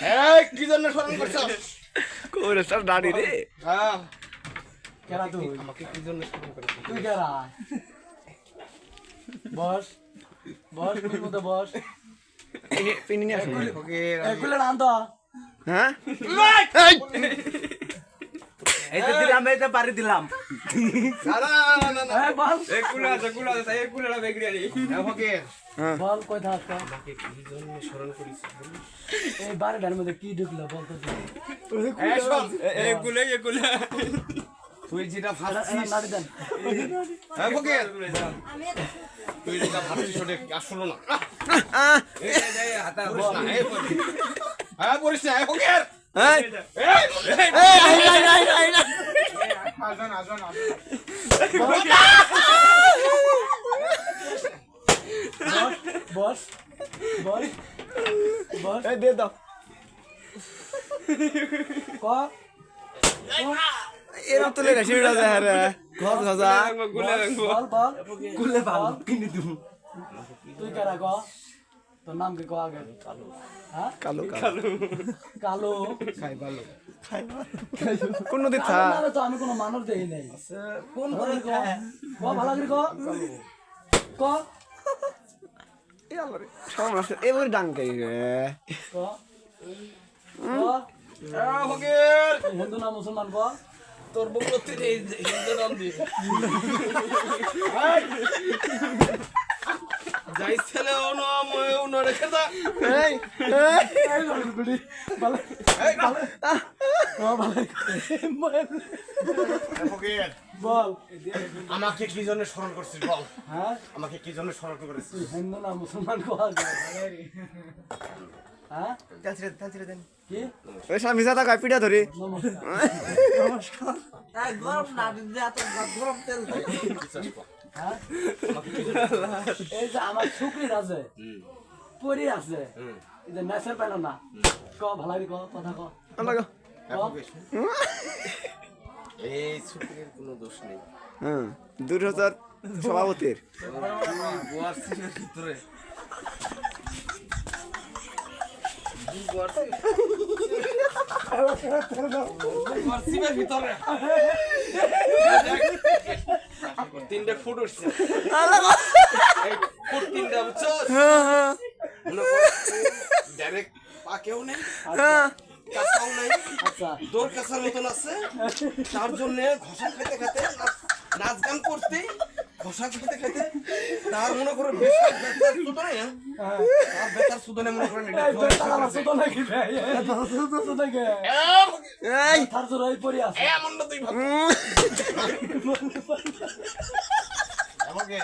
এই কি জন্য স্মরণ করছস? কোরে সব দাড়ি রে। হ্যাঁ কেরা তুই আমাকে কি জন্য স্মরণ করেছিস? তুই কেরা বস বস তুই মতো বস পিনি নিয়ে আসুন। ফকির এগুলো নাম তো হ্যাঁ এই তো দিলাম, এই তো পারি দিলাম। না না না এই বল এই কুলা আছে, তাই এই কুলাটা বেগড়ি আনি। ফকির বল কই থাক তো আমাকে কি জন্য স্মরণ করেছিস? এই বাড়িটার মধ্যে কি ঢুকলো বল তো এই শোন এই কুলা। তুই যেটা ভাবছিস নাড়ি দেন হ্যাঁ ফকির তুই যেটা ভাবছিস ওটা আসলো না এই হাতা পড়িস না এই ফকির হ্যাঁ পড়িস না এই ফকির এই এই এই আজন বস বস বস এই দে দাও। ক এরা তো লেগা শিড়া যায় রে। ঘস ঘসা। কুলা রাখবো। বল বল কুলে ভালো কিনে দিব। তুই কেরা ক তোর নাম কি ক আগে হ্যাঁ কালো কালো। কালো খাই ভালো কোন নদী থা। কালো নামে তো আমি কোনো মানুষ দেখি নাই কোন করে ক ক ভালো করে ক ক এই আল্লাহ রে। সমস্যা এবারে ডাঙ্কাই রে। ক ক ফকির হিন্দু না মুসলমান ক তোর বউলো তুই হিন্দু নাম দি যাই ছেলে অনো রেখে যা এই ভালো এই ভালো ফকির বল আমাকে কি জন্য স্মরণ করছিস বল হ্যাঁ আমাকে কি জন্য স্মরণ করেছিস? তুই হিন্দু না মুসলমান ক হ্যাঁ তালছিরে দেন। কি ওই স্বামী সাদা গায় পিড়া ধরি। নমস্কার গরম না দিতে এত গরম তেল। হ্যাঁ এই যে আমার শুক্রির আছে পরি আছে এই যে নেসের পেল না ক ভালো ক কথা ক আল্লাহ গো। এই ছুটির কোনো দোষ নেই হ্যাঁ 2000 সভাপতির। গোয়ার সিমের ভিতরে গোয়ার সিমের ভিতরে তিনটে ফুট উঠছে এই ফুট তিনটা বুঝছো ডাইরেক্ট পাকেও নেই কাঁচাও নেই আচ্ছা দোর কাঁচার মতন আছে তার জন্য ঘষা খেতে খেতে নাচ গান করতে ঘষা খেতে খেতে তার মনে করে বেতার সুদনে তার বেতার সুদনে মনে করেন এটা সুতো নাকি সুতো নাকি এই তার জোর এই পরি আছে এমন না তুই ভাব আমাকে